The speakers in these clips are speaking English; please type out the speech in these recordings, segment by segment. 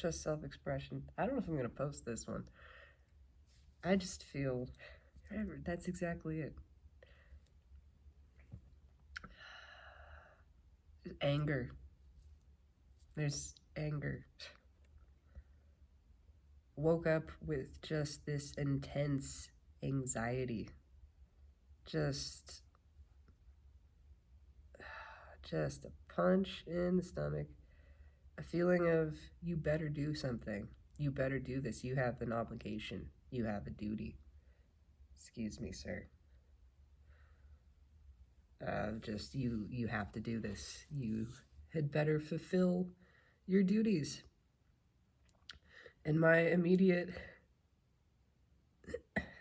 just self-expression. I don't know if I'm gonna post this one. I just feel, that's exactly it. Anger. There's anger. Woke up with just this intense anxiety. Just a punch in the stomach. A feeling of, you better do something. You better do this. You have an obligation. You have a duty. Excuse me, sir. You have to do this. You had better fulfill your duties. And my immediate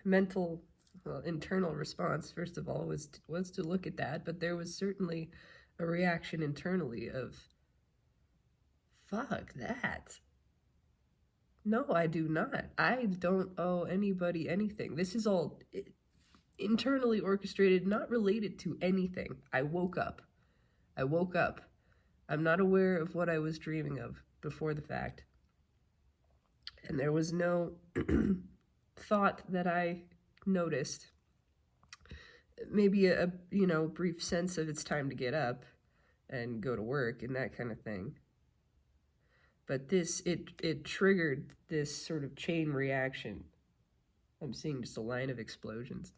mental, internal response, first of all, was to look at that, but there was certainly a reaction internally of, fuck that. No, I do not. I don't owe anybody anything. This is all internally orchestrated, not related to anything. I woke up. I'm not aware of what I was dreaming of before the fact. And there was no thought that I noticed. Maybe a brief sense of it's time to get up and go to work and that kind of thing. But it triggered this sort of chain reaction. I'm seeing just a line of explosions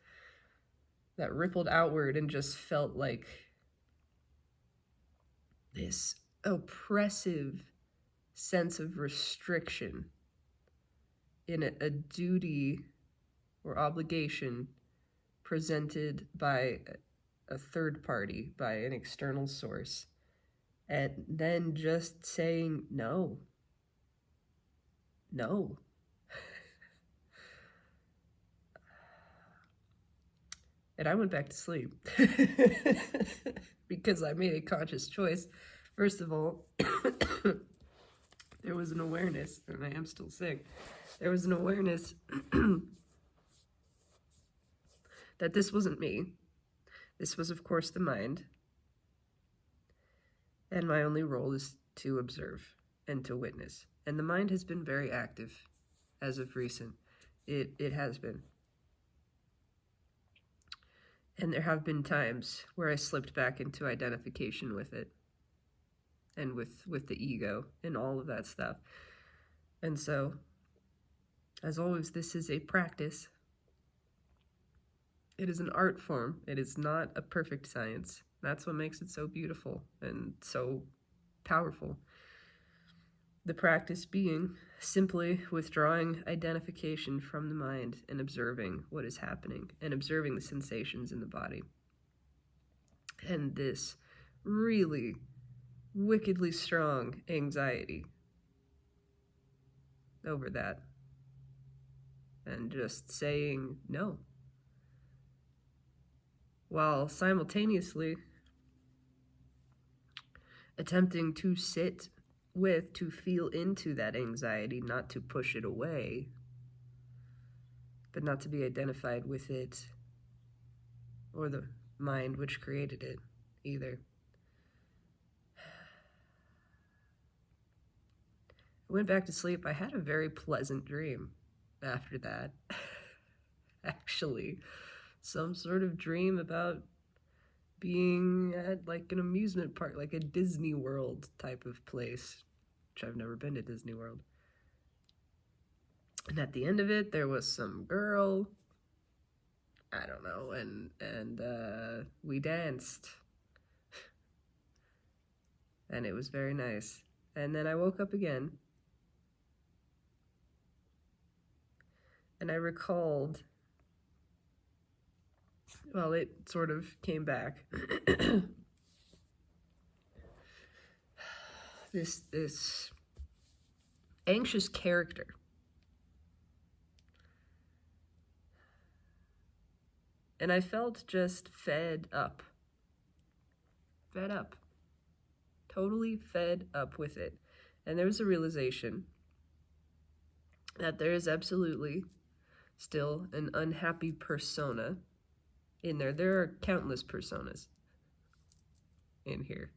that rippled outward and just felt like this oppressive sense of restriction in a duty or obligation presented by a third party, by an external source, and then just saying no. And I went back to sleep because I made a conscious choice. First of all, there was an awareness, and I am still sick. There was an awareness that this wasn't me. This was, of course, the mind. And my only role is to observe and to witness. And the mind has been very active as of recent. It has been. And there have been times where I slipped back into identification with it and with the ego and all of that stuff. And so, as always, this is a practice. It is an art form. It is not a perfect science. That's what makes it so beautiful and so powerful. The practice being simply withdrawing identification from the mind and observing what is happening and observing the sensations in the body. And this really wickedly strong anxiety over that. And just saying no. While simultaneously attempting to sit with, to feel into that anxiety, not to push it away, but not to be identified with it or the mind which created it either. I went back to sleep. I had a very pleasant dream after that. Actually, some sort of dream about being at like an amusement park, like a Disney World type of place, which I've never been to Disney World. And at the end of it, there was some girl, I don't know, and we danced. And it was very nice. And then I woke up again. And I recalled, well, it sort of came back. This anxious character. And I felt just fed up. Totally fed up with it. And there was a realization that there is absolutely still an unhappy persona in there. There are countless personas in here.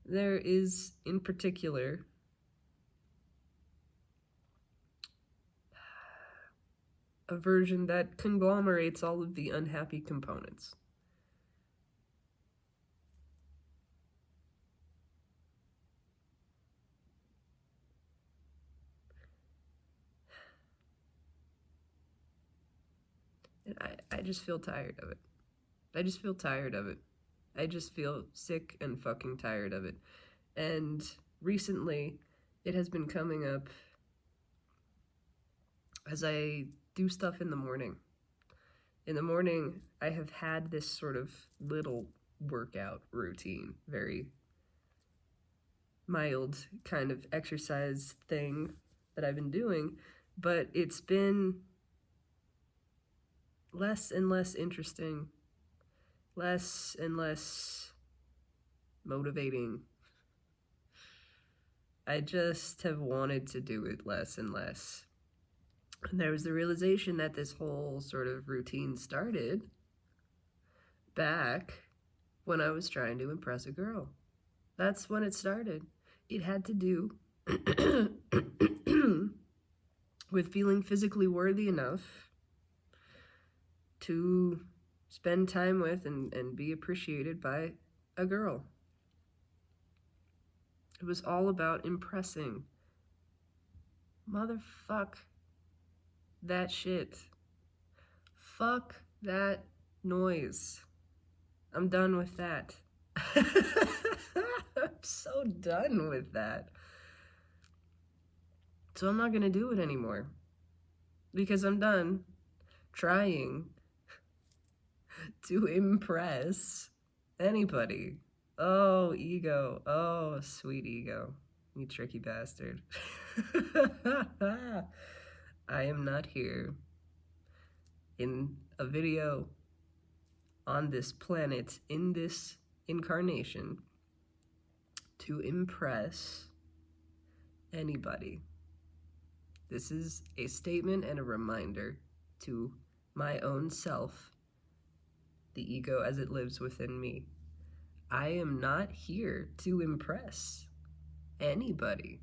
There is, in particular, a version that conglomerates all of the unhappy components. And I just feel tired of it. I just feel tired of it. I just feel sick and fucking tired of it. And recently, it has been coming up as I do stuff in the morning. In the morning, I have had this sort of little workout routine, very mild kind of exercise thing that I've been doing, but it's been less and less interesting, less and less motivating. I just have wanted to do it less and less. And there was the realization that this whole sort of routine started back when I was trying to impress a girl. That's when it started. It had to do with feeling physically worthy enough to spend time with and be appreciated by a girl. It was all about impressing. Motherfuck that shit. Fuck that noise. I'm done with that. I'm so done with that. So I'm not gonna do it anymore. Because I'm done trying to impress anybody. Oh, ego. Oh, sweet ego. You tricky bastard. I am not here in a video on this planet, in this incarnation, to impress anybody. This is a statement and a reminder to my own self, the ego as it lives within me. I am not here to impress anybody.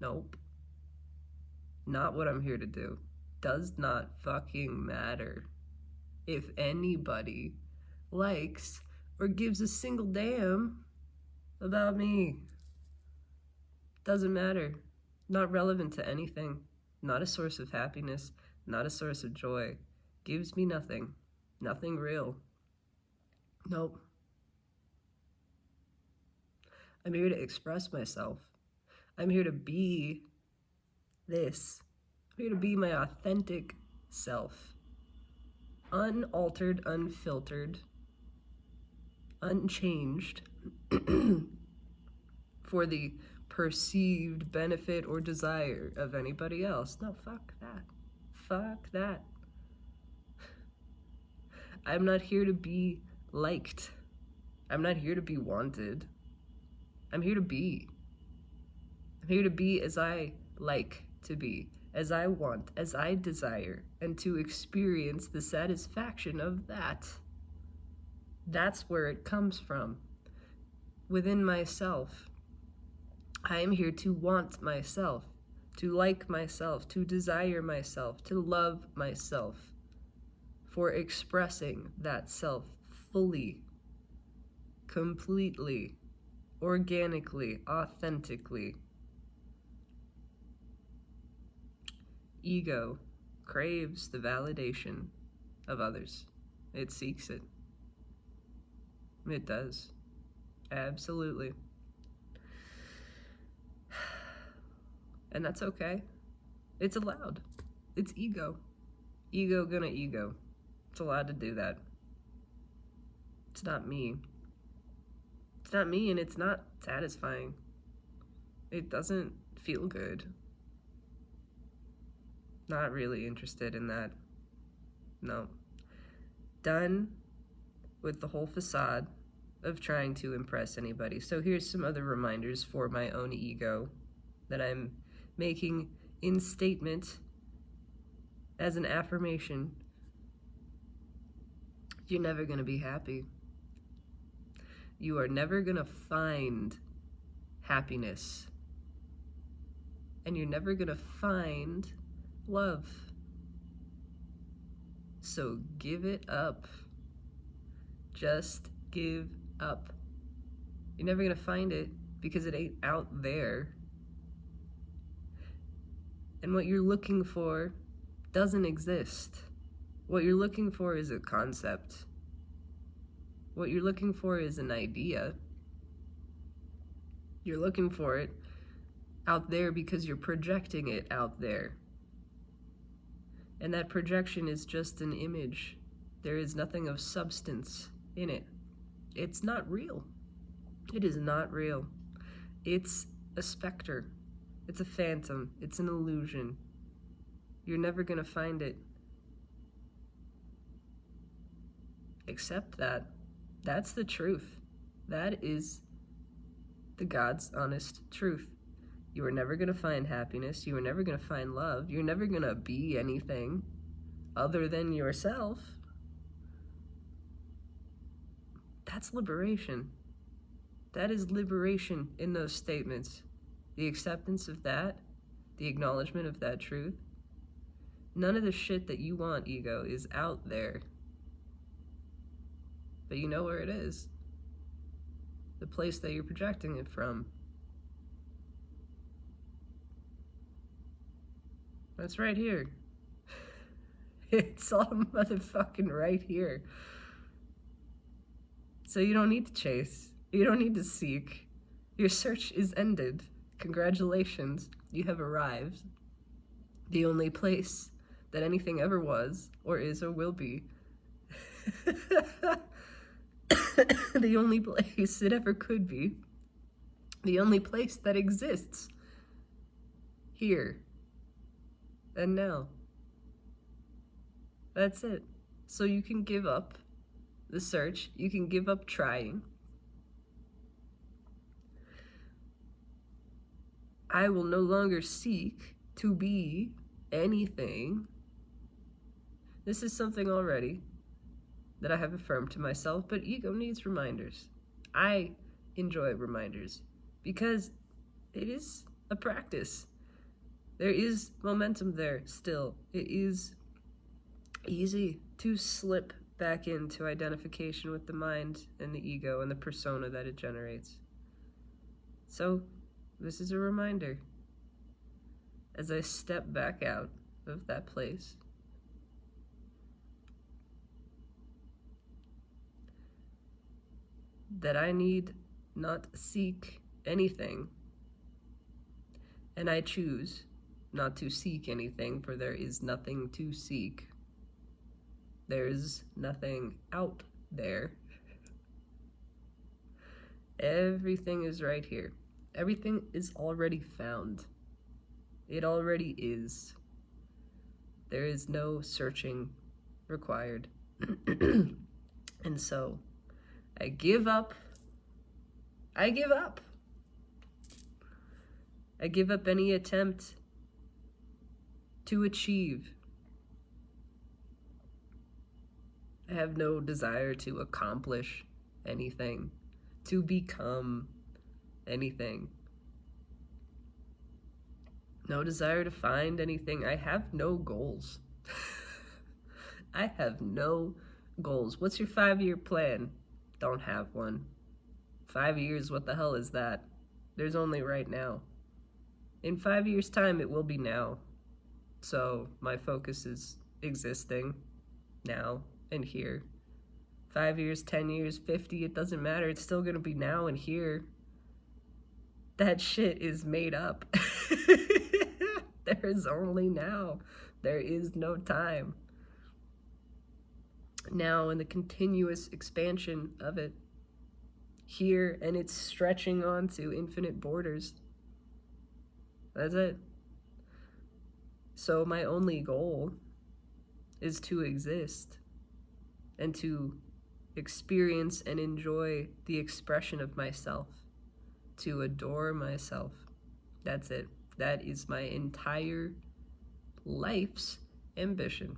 Nope. Not what I'm here to do. Does not fucking matter if anybody likes or gives a single damn about me. Doesn't matter. Not relevant to anything. Not a source of happiness. Not a source of joy. Gives me nothing. Nothing real. Nope. I'm here to express myself. I'm here to be this. I'm here to be my authentic self. Unaltered, unfiltered, unchanged for the perceived benefit or desire of anybody else. No, fuck that. Fuck that. I'm not here to be liked. I'm not here to be wanted. I'm here to be. I'm here to be as I like to be, as I want, as I desire, and to experience the satisfaction of that. That's where it comes from. Within myself. I am here to want myself, to like myself, to desire myself, to love myself, for expressing that self fully, completely, organically, authentically. Ego craves the validation of others. It seeks it. It does. Absolutely. And that's okay. It's allowed. It's ego. Ego gonna ego. It's allowed to do that. It's not me. It's not me, and it's not satisfying. It doesn't feel good. Not really interested in that. No. Done with the whole facade of trying to impress anybody. So here's some other reminders for my own ego that I'm making in statement as an affirmation. You're never going to be happy. You are never going to find happiness. And you're never going to find love. So give it up. Just give up. You're never gonna find it because it ain't out there. And what you're looking for doesn't exist. What you're looking for is a concept. What you're looking for is an idea. You're looking for it out there because you're projecting it out there. And that projection is just an image. There is nothing of substance in it. It's not real. It is not real. It's a specter. It's a phantom. It's an illusion. You're never gonna find it. Accept that. That's the truth. That is the God's honest truth. You are never gonna find happiness. You are never gonna find love. You're never gonna be anything other than yourself. That's liberation. That is liberation in those statements. The acceptance of that, the acknowledgement of that truth. None of the shit that you want, ego, is out there. But you know where it is. The place that you're projecting it from. That's right here. It's all motherfucking right here. So you don't need to chase. You don't need to seek. Your search is ended. Congratulations, you have arrived. The only place that anything ever was, or is, or will be. The only place it ever could be. The only place that exists. Here. And now. That's it. So you can give up the search. You can give up trying. I will no longer seek to be anything. This is something already that I have affirmed to myself, but ego needs reminders. I enjoy reminders because it is a practice. There is momentum there still. It is easy to slip back into identification with the mind and the ego and the persona that it generates. So, this is a reminder as I step back out of that place. That I need not seek anything. And I choose not to seek anything, for there is nothing to seek. There's nothing out there. Everything is right here. Everything is already found. It already is. There is no searching required. And so, I give up. I give up. I give up any attempt to achieve. I have no desire to accomplish anything, to become anything. No desire to find anything. I have no goals. I have no goals. What's your 5-year plan? Don't have one. 5 years, what the hell is that? There's only right now. In 5 years' time, it will be now. So my focus is existing now and here. 5 years, 10 years, 50, it doesn't matter. It's still gonna be now and here. That shit is made up. There is only now. There is no time. Now, in the continuous expansion of it, here, and it's stretching on to infinite borders. That's it. So my only goal is to exist and to experience and enjoy the expression of myself, to adore myself. That's it. That is my entire life's ambition.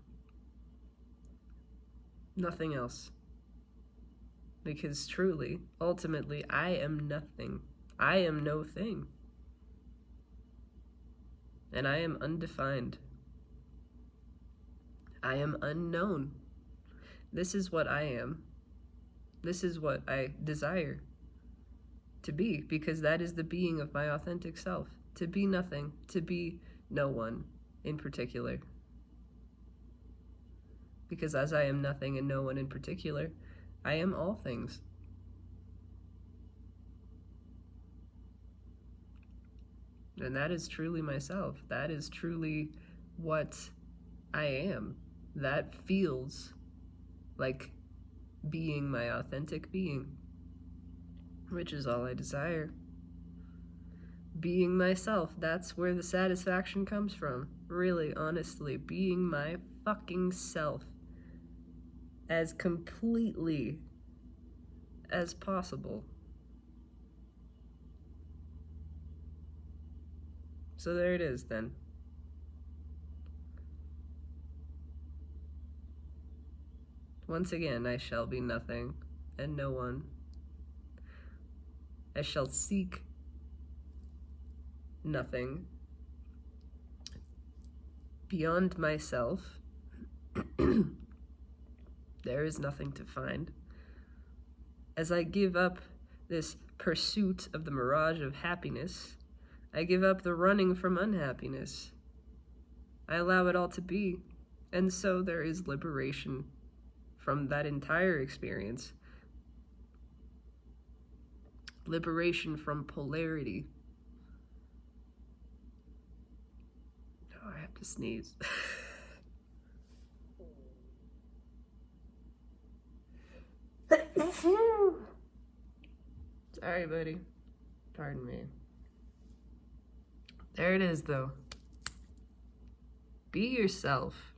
Nothing else. Because truly, ultimately, I am nothing. I am no thing. And I am undefined. I am unknown. This is what I am. This is what I desire to be, because that is the being of my authentic self. To be nothing, to be no one in particular. Because as I am nothing and no one in particular, I am all things. And that is truly myself. That is truly what I am. That feels like being my authentic being, which is all I desire. Being myself, that's where the satisfaction comes from. Really, honestly, being my fucking self as completely as possible. So there it is then. Once again, I shall be nothing and no one. I shall seek nothing beyond myself. There is nothing to find. As I give up this pursuit of the mirage of happiness, I give up the running from unhappiness. I allow it all to be, and so there is liberation from that entire experience. Liberation from polarity. Oh, I have to sneeze. Sorry, buddy. Pardon me. There it is, though. Be yourself.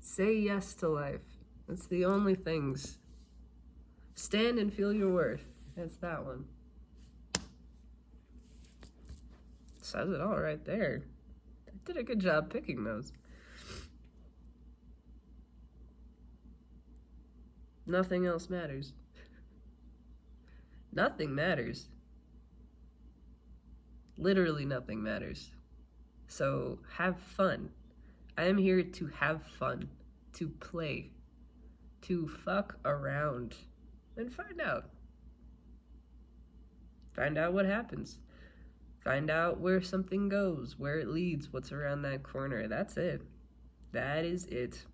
Say yes to life. That's the only things. Stand and feel your worth. That's that one. Says it all right there. I did a good job picking those. Nothing else matters. Nothing matters. Literally nothing matters. So have fun. I am here to have fun, to play, to fuck around, and find out. Find out what happens. Find out where something goes, where it leads, what's around that corner. That's it. That is it.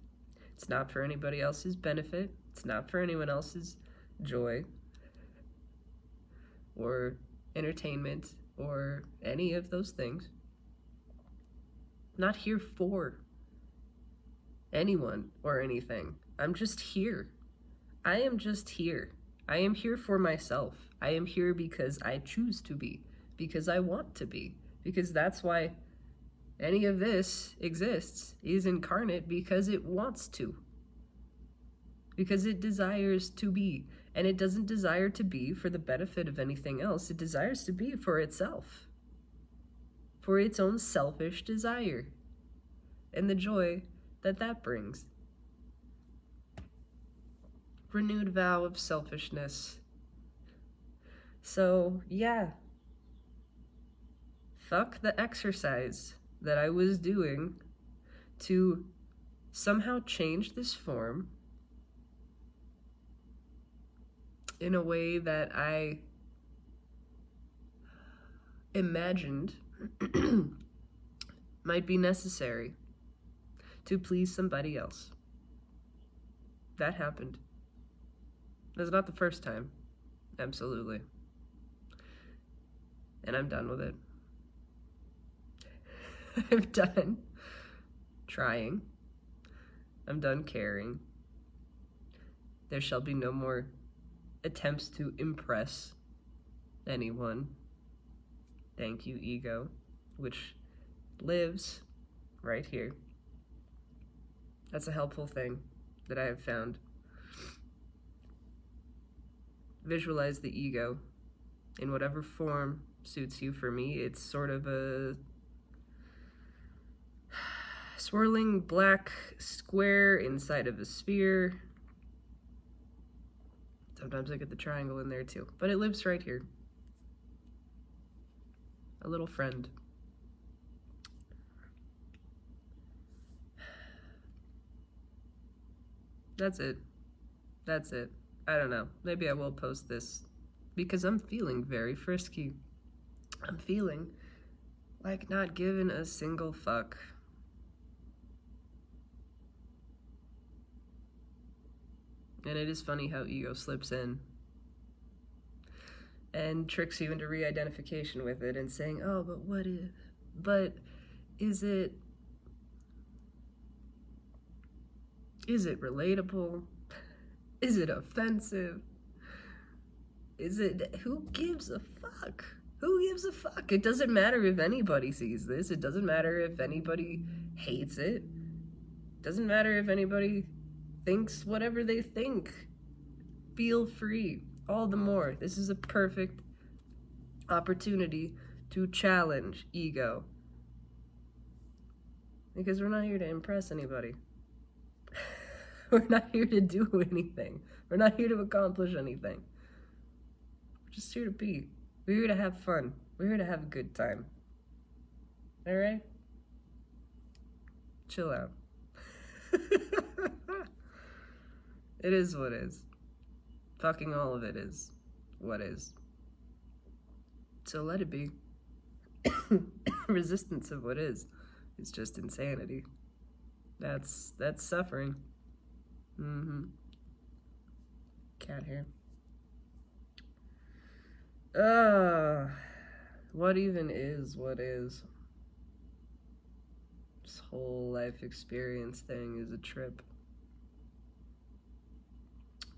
It's not for anybody else's benefit. It's not for anyone else's joy or entertainment or any of those things. I'm not here for anyone or anything. I'm just here. I am just here. I am here for myself. I am here because I choose to be, because I want to be, because that's why any of this exists, is incarnate because it wants to, because it desires to be. And it doesn't desire to be for the benefit of anything else. It desires to be for itself, for its own selfish desire, and the joy that that brings. Renewed vow of selfishness. So, yeah. Fuck the exercise that I was doing to somehow change this form in a way that I imagined might be necessary to please somebody else. That happened. That's not the first time. Absolutely. And I'm done with it. I'm done trying. I'm done caring. There shall be no more attempts to impress anyone. Thank you, ego, which lives right here. That's a helpful thing that I have found. Visualize the ego in whatever form suits you. For me, it's sort of a swirling black square inside of a sphere. Sometimes I get the triangle in there too, but it lives right here. A little friend. That's it. That's it. I don't know. Maybe I will post this because I'm feeling very frisky. I'm feeling like not giving a single fuck. And it is funny how ego slips in and tricks you into re-identification with it and saying, oh, but what if? But is it relatable? Is it offensive? Is it, who gives a fuck? Who gives a fuck? It doesn't matter if anybody sees this. It doesn't matter if anybody hates it. It doesn't matter if anybody thinks whatever they think. Feel free. All the more. This is a perfect opportunity to challenge ego. Because we're not here to impress anybody. We're not here to do anything. We're not here to accomplish anything. We're just here to be. We're here to have fun. We're here to have a good time. Alright? Chill out. It is what is. Fucking all of it is what is. So let it be. Resistance of what is just insanity. That's suffering. Cat hair. What even is what is? This whole life experience thing is a trip.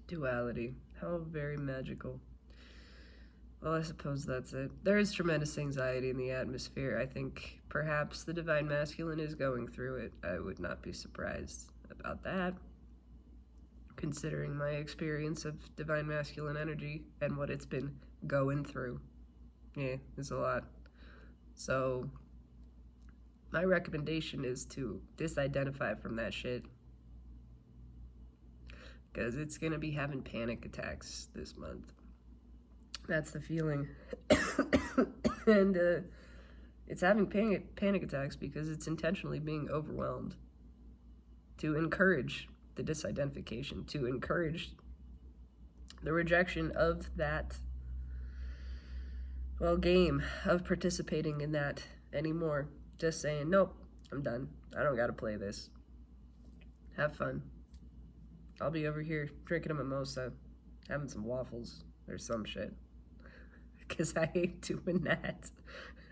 Duality. How very magical. Well, I suppose that's it. There is tremendous anxiety in the atmosphere. I think perhaps the Divine Masculine is going through it. I would not be surprised about that, considering my experience of Divine Masculine energy and what it's been going through. Yeah, it's a lot. So, my recommendation is to disidentify from that shit. Because it's going to be having panic attacks this month. That's the feeling. And it's having panic attacks because it's intentionally being overwhelmed. To encourage the disidentification, to encourage the rejection of that, well, game of participating in that anymore. Just saying, nope, I'm done. I don't gotta play this. Have fun. I'll be over here drinking a mimosa, having some waffles or some shit. Because I hate doing that.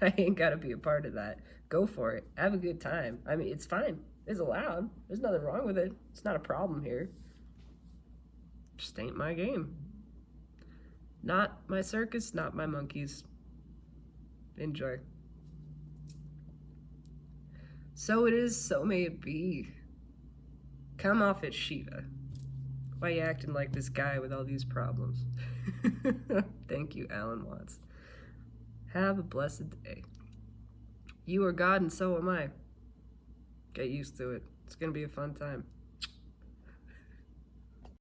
I ain't gotta be a part of that. Go for it. Have a good time. I mean, it's fine. It's allowed. There's nothing wrong with it. It's not a problem here. Just ain't my game. Not my circus, not my monkeys. Enjoy. So it is, so may it be. Come off it, Shiva. Why you acting like this guy with all these problems? Thank you, Alan Watts. Have a blessed day. You are God and so am I. Get used to it. It's gonna be a fun time.